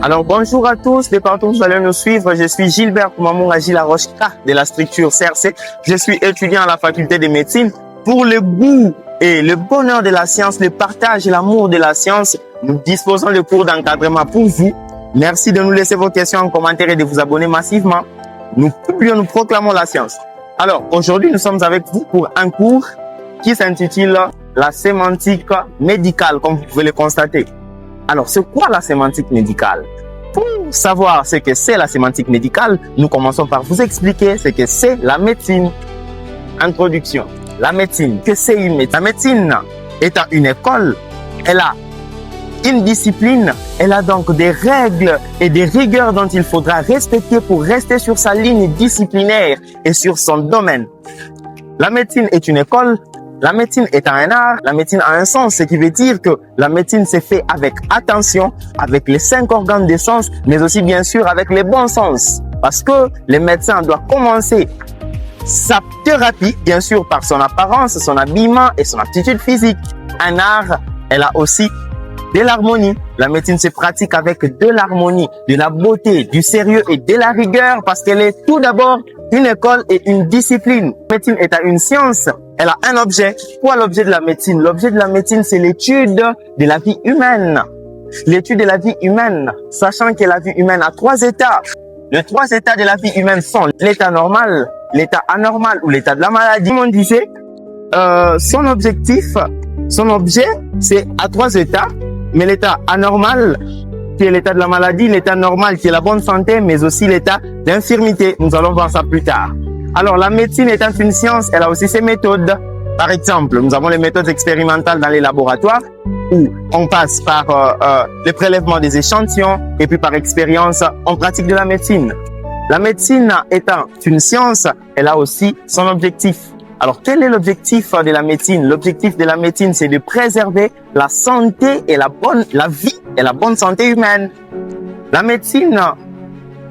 Alors bonjour à tous, de partout vous allez nous suivre. Je suis Gilbert Koumamou Agila Rochka de la structure CRC. Je suis étudiant à la faculté de médecine. Pour le goût et le bonheur de la science, le partage et l'amour de la science, nous disposons de cours d'encadrement pour vous. Merci de nous laisser vos questions en commentaire et de vous abonner massivement. Nous publions, nous proclamons la science. Alors aujourd'hui, nous sommes avec vous pour un cours qui s'intitule la sémantique médicale, comme vous pouvez le constater. Alors, c'est quoi la sémantique médicale? Pour savoir ce que c'est la sémantique médicale, nous commençons par vous expliquer ce que c'est la médecine. Introduction. La médecine. Que c'est une médecine? La médecine étant une école, elle a une discipline, elle a donc des règles et des rigueurs dont il faudra respecter pour rester sur sa ligne disciplinaire et sur son domaine. La médecine est une école. La médecine est un art, la médecine a un sens, ce qui veut dire que la médecine s'est fait avec attention, avec les 5 organes des sens, mais aussi bien sûr avec les bons sens. Parce que le médecin doit commencer sa thérapie, bien sûr par son apparence, son habillement et son aptitude physique. Un art, elle a aussi de l'harmonie. La médecine se pratique avec de l'harmonie, de la beauté, du sérieux et de la rigueur parce qu'elle est tout d'abord une école et une discipline. La médecine est une science. Elle a un objet. Quoi l'objet de la médecine? L'objet de la médecine, c'est l'étude de la vie humaine. L'étude de la vie humaine, sachant que la vie humaine a 3 états. Les 3 états de la vie humaine sont l'état normal, l'état anormal ou l'état de la maladie. Comme on disait, son objet, c'est à 3 états. Mais l'état anormal, qui est l'état de la maladie, l'état normal, qui est la bonne santé, mais aussi l'état d'infirmité. Nous allons voir ça plus tard. Alors, la médecine étant une science, elle a aussi ses méthodes. Par exemple, nous avons les méthodes expérimentales dans les laboratoires où on passe par le prélèvement des échantillons et puis par expérience, on pratique de la médecine. La médecine étant une science, elle a aussi son objectif. Alors, quel est l'objectif de la médecine? L'objectif de la médecine, c'est de préserver la santé et la vie et la bonne santé humaine. La médecine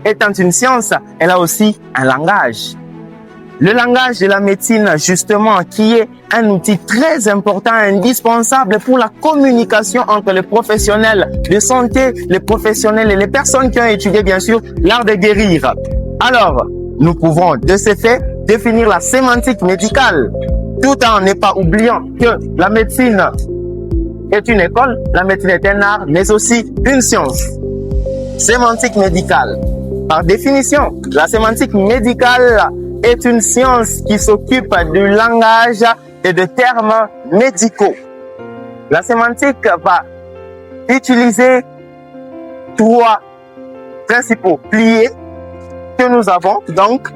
étant une science, elle a aussi un langage. Le langage de la médecine, justement, qui est un outil très important, indispensable pour la communication entre les professionnels de santé, les professionnels et les personnes qui ont étudié, bien sûr, l'art de guérir. Alors, nous pouvons, de ce fait, définir la sémantique médicale, tout en ne pas oubliant que la médecine est une école, la médecine est un art, mais aussi une science. Sémantique médicale. Par définition, la sémantique médicale est une science qui s'occupe du langage et de termes médicaux. La sémantique va utiliser 3 principaux piliers que nous avons, donc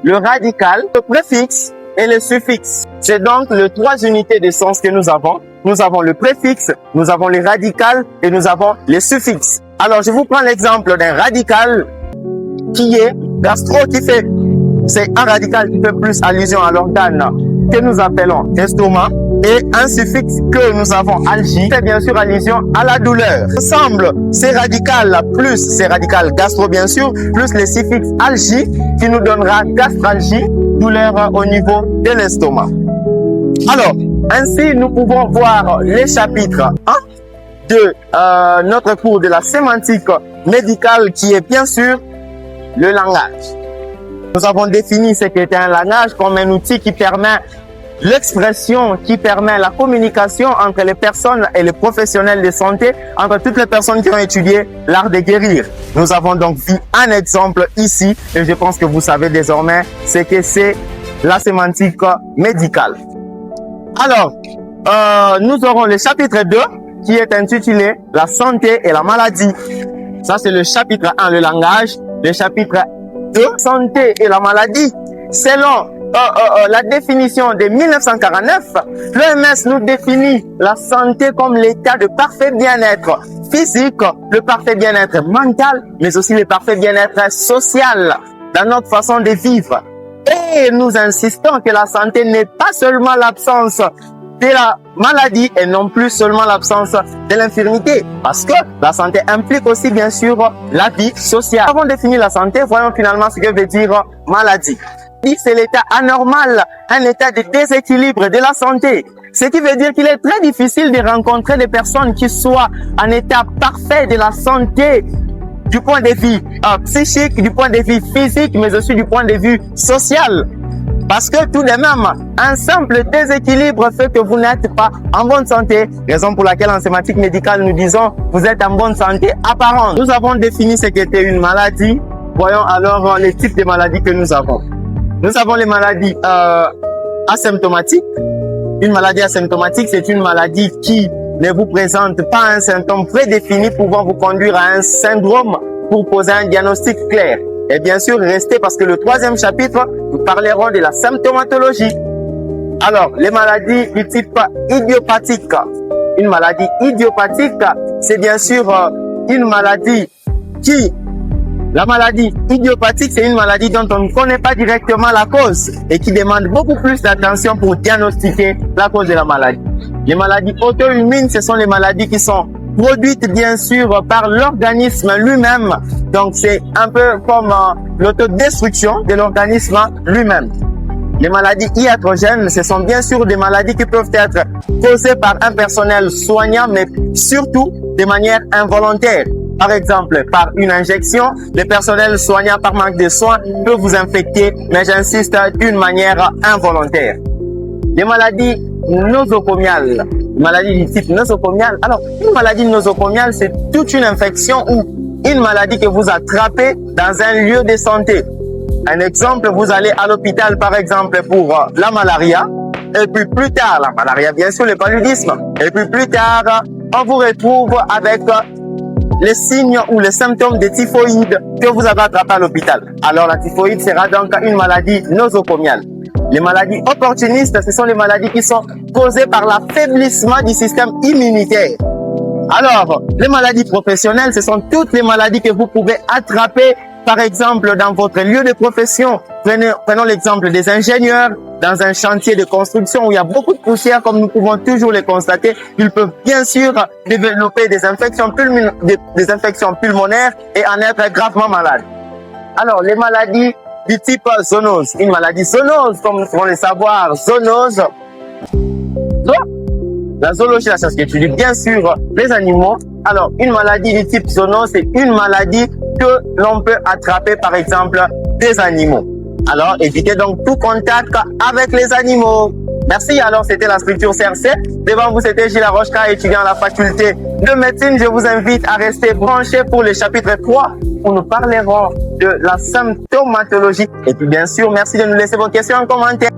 le radical, le préfixe et le suffixe. C'est donc les 3 unités de sens que nous avons. Nous avons le préfixe, nous avons le radical et nous avons le suffixe. Alors, je vous prends l'exemple d'un radical qui est gastro, c'est un radical qui fait plus allusion à l'organe que nous appelons estomac, et un suffixe que nous avons algie fait bien sûr allusion à la douleur. Ensemble, ces radicales plus ces radicales gastro bien sûr, plus les suffixes algie qui nous donnera gastralgie, douleur au niveau de l'estomac. Alors, ainsi nous pouvons voir les chapitres 1 de notre cours de la sémantique médicale qui est bien sûr le langage. Nous avons défini ce qu'était un langage comme un outil qui permet l'expression, qui permet la communication entre les personnes et les professionnels de santé, entre toutes les personnes qui ont étudié l'art de guérir. Nous avons donc vu un exemple ici et je pense que vous savez désormais ce que c'est la sémantique médicale. Alors, nous aurons le chapitre 2 qui est intitulé la santé et la maladie. Ça, c'est le chapitre 1, le langage. Le chapitre 2, santé et la maladie. Selon la définition de 1949, l'OMS nous définit la santé comme l'état de parfait bien-être physique, le parfait bien-être mental, mais aussi le parfait bien-être social dans notre façon de vivre. Et nous insistons que la santé n'est pas seulement l'absence de la maladie et non plus seulement l'absence de l'infirmité. Parce que la santé implique aussi bien sûr la vie sociale. Avant de définir la santé, voyons finalement ce que veut dire maladie. C'est l'état anormal, un état de déséquilibre de la santé. Ce qui veut dire qu'il est très difficile de rencontrer des personnes qui soient en état parfait de la santé du point de vue psychique, du point de vue physique, mais aussi du point de vue social. Parce que tout de même, un simple déséquilibre fait que vous n'êtes pas en bonne santé. Raison pour laquelle en sémantique médicale, nous disons vous êtes en bonne santé apparente. Nous avons défini ce qu'était une maladie. Voyons alors les types de maladies que nous avons. Nous avons les maladies asymptomatiques. Une maladie asymptomatique, c'est une maladie qui ne vous présente pas un symptôme prédéfini pouvant vous conduire à un syndrome pour poser un diagnostic clair. Et bien sûr, restez parce que le troisième chapitre, nous parlerons de la symptomatologie. Alors, les maladies du type idiopathique. Une maladie idiopathique, c'est bien sûr une maladie qui... La maladie idiopathique, c'est une maladie dont on ne connaît pas directement la cause et qui demande beaucoup plus d'attention pour diagnostiquer la cause de la maladie. Les maladies auto-immunes, ce sont les maladies qui sont produites bien sûr par l'organisme lui-même. Donc c'est un peu comme l'autodestruction de l'organisme lui-même. Les maladies iatrogènes, ce sont bien sûr des maladies qui peuvent être causées par un personnel soignant, mais surtout de manière involontaire. Par exemple, par une injection, le personnel soignant par manque de soins peut vous infecter, mais j'insiste, d'une manière involontaire. Les maladies nosocomiales, maladie du type nosocomial. Alors, une maladie nosocomiale, c'est toute une infection ou une maladie que vous attrapez dans un lieu de santé. Un exemple, vous allez à l'hôpital, par exemple, pour la malaria, et puis plus tard, la malaria, bien sûr, le paludisme, et puis plus tard, on vous retrouve avec les signes ou les symptômes de typhoïde que vous avez attrapé à l'hôpital. Alors, la typhoïde sera donc une maladie nosocomiale. Les maladies opportunistes, ce sont les maladies qui sont causées par l'affaiblissement du système immunitaire. Alors, les maladies professionnelles, ce sont toutes les maladies que vous pouvez attraper, par exemple, dans votre lieu de profession. Prenons l'exemple des ingénieurs dans un chantier de construction où il y a beaucoup de poussière, comme nous pouvons toujours le constater. Ils peuvent bien sûr développer des infections pulmonaires et en être gravement malades. Alors, les maladies du type zoonose. Une maladie zoonose, comme nous pouvons le savoir, zoonose. La zoologie, la science qui étudie bien sûr les animaux. Alors, une maladie du type zoonose, c'est une maladie que l'on peut attraper, par exemple, des animaux. Alors, évitez donc tout contact avec les animaux. Merci. Alors, c'était la structure CRC. Devant vous, c'était Gilles Larochka, étudiant à la faculté de médecine. Je vous invite à rester branchés pour le chapitre 3 où nous parlerons de la symptomatologie. Et puis, bien sûr, merci de nous laisser vos questions en commentaire.